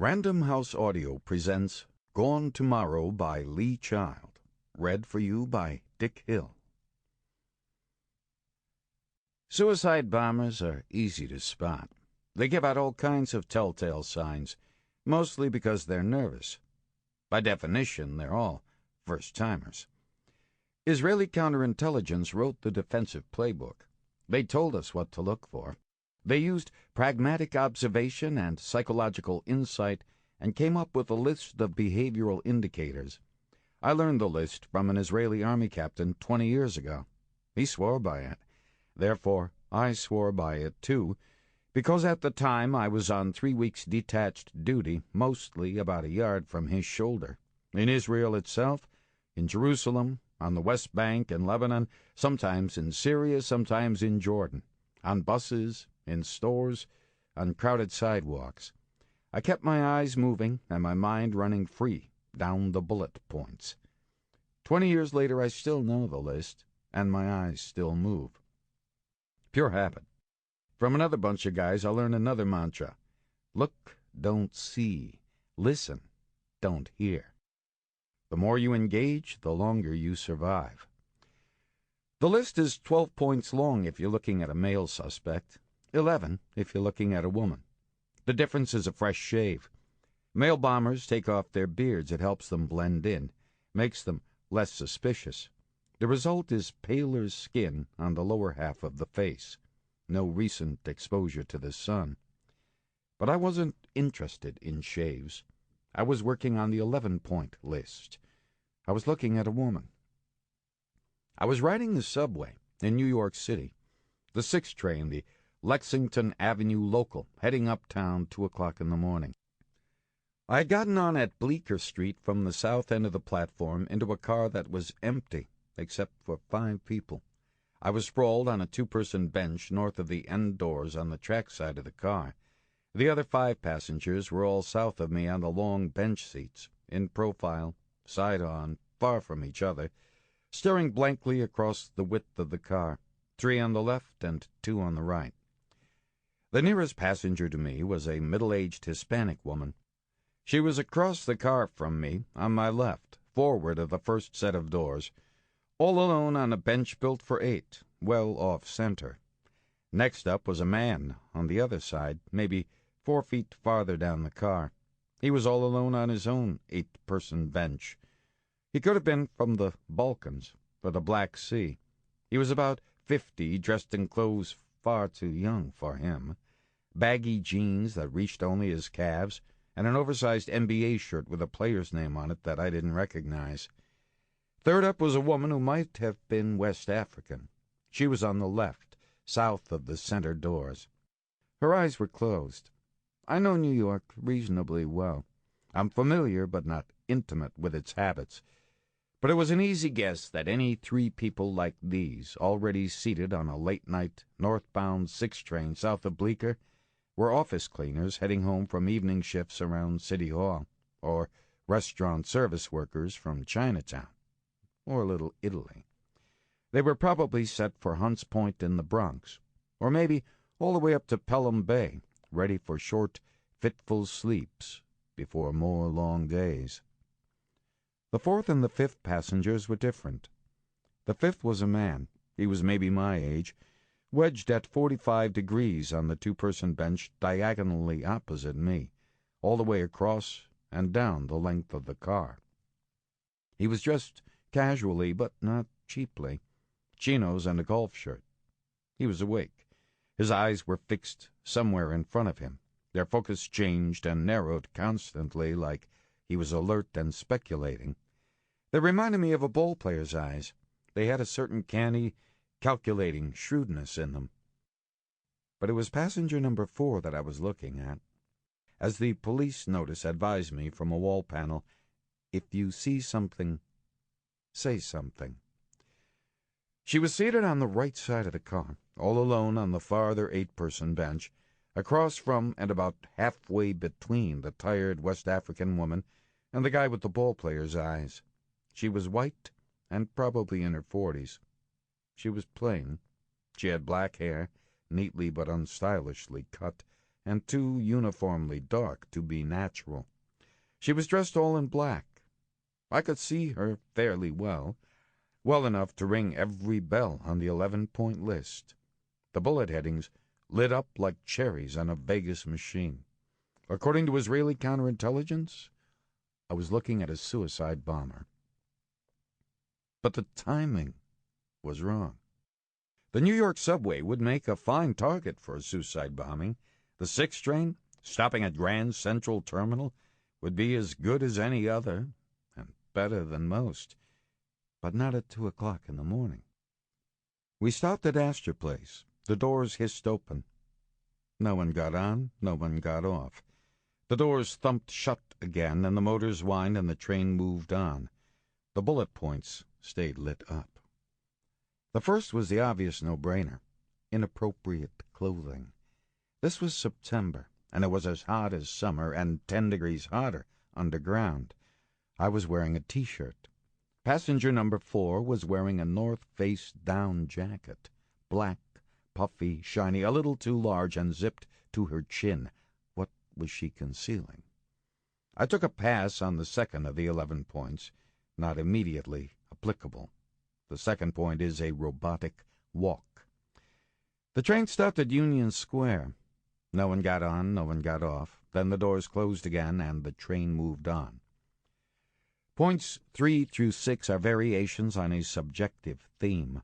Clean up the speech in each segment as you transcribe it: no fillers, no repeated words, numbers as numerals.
Random House Audio presents Gone Tomorrow by Lee Child, read for you by Dick Hill. Suicide bombers are easy to spot. They give out all kinds of telltale signs, mostly because they're nervous. By definition, they're all first-timers. Israeli counterintelligence wrote the defensive playbook. They told us what to look for. They used pragmatic observation and psychological insight and came up with a list of behavioral indicators. I learned the list from an Israeli army captain 20 years ago. He swore by it. Therefore, I swore by it too, because at the time I was on 3 weeks detached duty, mostly about a yard from his shoulder. In Israel itself, in Jerusalem, on the West Bank in Lebanon, sometimes in Syria, sometimes in Jordan, on buses, in stores, on crowded sidewalks. I kept my eyes moving and my mind running free down the bullet points. 20 years later, I still know the list, and my eyes still move. Pure habit. From another bunch of guys, I learned another mantra. Look, don't see. Listen, don't hear. The more you engage, the longer you survive. The list is 12 points long if you're looking at a male suspect, 11 if you're looking at a woman. The difference is a fresh shave. Male bombers take off their beards. It helps them blend in, makes them less suspicious. The result is paler skin on the lower half of the face. No recent exposure to the sun. But I wasn't interested in shaves. I was working on the 11-point list. I was looking at a woman. I was riding the subway in New York City, the 6 train, the Lexington Avenue local, heading uptown 2 o'clock in the morning. I had gotten on at Bleecker Street from the south end of the platform into a car that was empty, except for 5 people. I was sprawled on a 2-person bench north of the end doors on the track side of the car. The other 5 passengers were all south of me on the long bench seats, in profile, side-on, far from each other, staring blankly across the width of the car, 3 on the left and 2 on the right. The nearest passenger to me was a middle-aged Hispanic woman. She was across the car from me, on my left, forward of the first set of doors, all alone on a bench built for 8, well off center. Next up was a man on the other side, maybe 4 feet farther down the car. He was all alone on his own 8-person bench. He could have been from the Balkans or the Black Sea. He was about 50, dressed in clothes far too young for him, baggy jeans that reached only his calves, and an oversized NBA shirt with a player's name on it that I didn't recognize. Third up was a woman who might have been West African. She was on the left, south of the center doors. Her eyes were closed. I know New York reasonably well. I'm familiar but not intimate with its habits. But it was an easy guess that any 3 people like these, already seated on a late-night, northbound 6 train south of Bleecker, were office cleaners heading home from evening shifts around City Hall, or restaurant service workers from Chinatown, or Little Italy. They were probably set for Hunts Point in the Bronx, or maybe all the way up to Pelham Bay, ready for short, fitful sleeps before more long days. The 4th and the 5th passengers were different. The 5th was a man. He was maybe my age, wedged at 45 degrees on the 2-person bench diagonally opposite me, all the way across and down the length of the car. He was dressed casually, but not cheaply, chinos and a golf shirt. He was awake. His eyes were fixed somewhere in front of him. Their focus changed and narrowed constantly, like he was alert and speculating. They reminded me of a ball player's eyes. They had a certain canny, calculating shrewdness in them. But it was passenger number 4 that I was looking at. As the police notice advised me from a wall panel, if you see something, say something. She was seated on the right side of the car, all alone on the farther 8-person bench, across from and about halfway between the tired West African woman and the guy with the ball player's eyes. She was white and probably in her 40s. She was plain. She had black hair, neatly but unstylishly cut, and too uniformly dark to be natural. She was dressed all in black. I could see her fairly well enough to ring every bell on the 11-point list. The bullet headings lit up like cherries on a Vegas machine. According to Israeli counterintelligence, I was looking at a suicide bomber. But the timing was wrong. The New York subway would make a fine target for a suicide bombing. The 6 train, stopping at Grand Central Terminal, would be as good as any other, and better than most, but not at 2 o'clock in the morning. We stopped at Astor Place. The doors hissed open. No one got on, no one got off. The doors thumped shut again, and the motors whined, and the train moved on. The bullet points stayed lit up. The first was the obvious no-brainer: inappropriate clothing. This was September, and it was as hot as summer, and 10 degrees hotter underground. I was wearing a T-shirt. Passenger number 4 was wearing a North Face down jacket, black, puffy, shiny, a little too large, and zipped to her chin. What was she concealing? I took a pass on the second of the 11 points, not immediately applicable. The second point is a robotic walk. The train stopped at Union Square. No one got on, no one got off. Then the doors closed again, and the train moved on. Points 3 through 6 are variations on a subjective theme: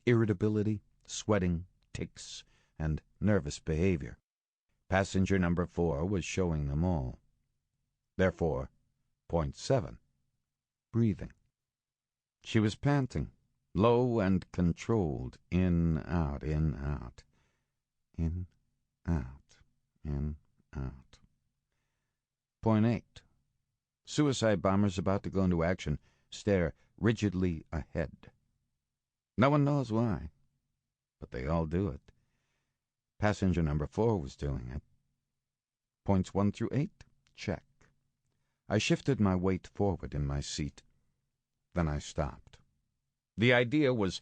irritability, sweating, tics, and nervous behavior. Passenger number 4 was showing them all. Therefore, point 7, breathing. She was panting, low and controlled, in, out, in, out, in, out, in, out. Point 8, suicide bombers about to go into action stare rigidly ahead. No one knows why, but they all do it. Passenger number 4 was doing it. Points 1 through 8, check. I shifted my weight forward in my seat. Then I stopped. The idea was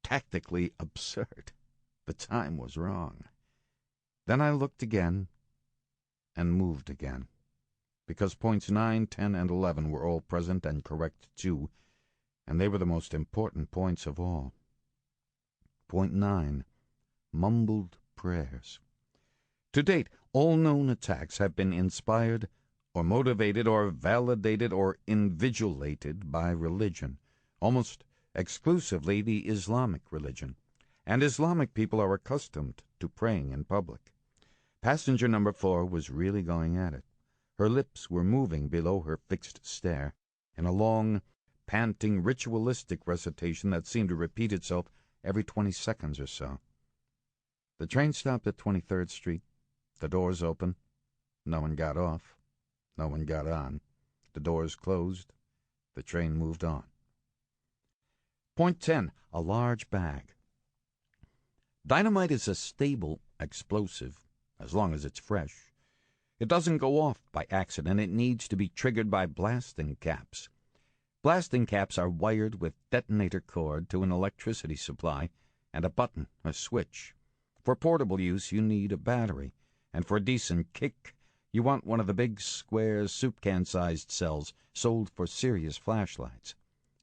tactically absurd. The time was wrong. Then I looked again and moved again, because points 9, 10, and 11 were all present and correct too, and they were the most important points of all. Point 9, mumbled prayers. To date, all known attacks have been inspired or motivated or validated or invigilated by religion, almost exclusively the Islamic religion, and Islamic people are accustomed to praying in public. Passenger number 4 was really going at it. Her lips were moving below her fixed stare in a long, panting, ritualistic recitation that seemed to repeat itself every 20 seconds or so. The train stopped at 23rd Street. The doors opened. No one got off. No one got on. The doors closed. The train moved on. Point 10, a large bag. Dynamite is a stable explosive, as long as it's fresh. It doesn't go off by accident. It needs to be triggered by blasting caps. Blasting caps are wired with detonator cord to an electricity supply and a button, a switch. For portable use, you need a battery, and for a decent kick, you want one of the big square soup can-sized cells sold for serious flashlights.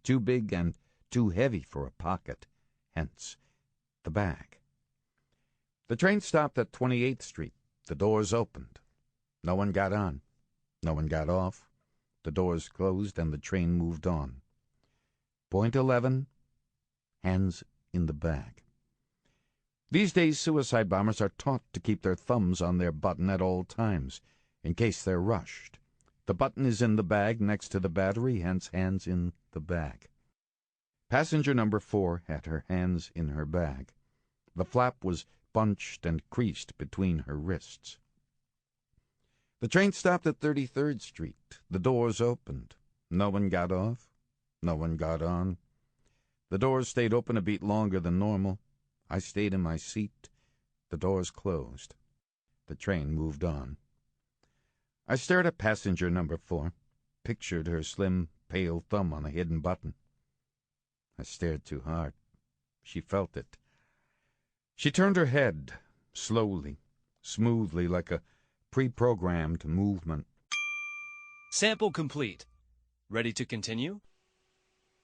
Too big and too heavy for a pocket, hence the bag. The train stopped at 28th Street. The doors opened. No one got on. No one got off. The doors closed and the train moved on. Point 11, hands in the bag. These days, suicide bombers are taught to keep their thumbs on their button at all times, in case they're rushed. The button is in the bag next to the battery, hence hands in the bag. Passenger number 4 had her hands in her bag. The flap was bunched and creased between her wrists. The train stopped at 33rd Street. The doors opened. No one got off. No one got on. The doors stayed open a beat longer than normal. I stayed in my seat. The doors closed. The train moved on. I stared at passenger number 4, pictured her slim, pale thumb on a hidden button. I stared too hard. She felt it. She turned her head, slowly, smoothly like a pre-programmed movement. Sample complete. Ready to continue?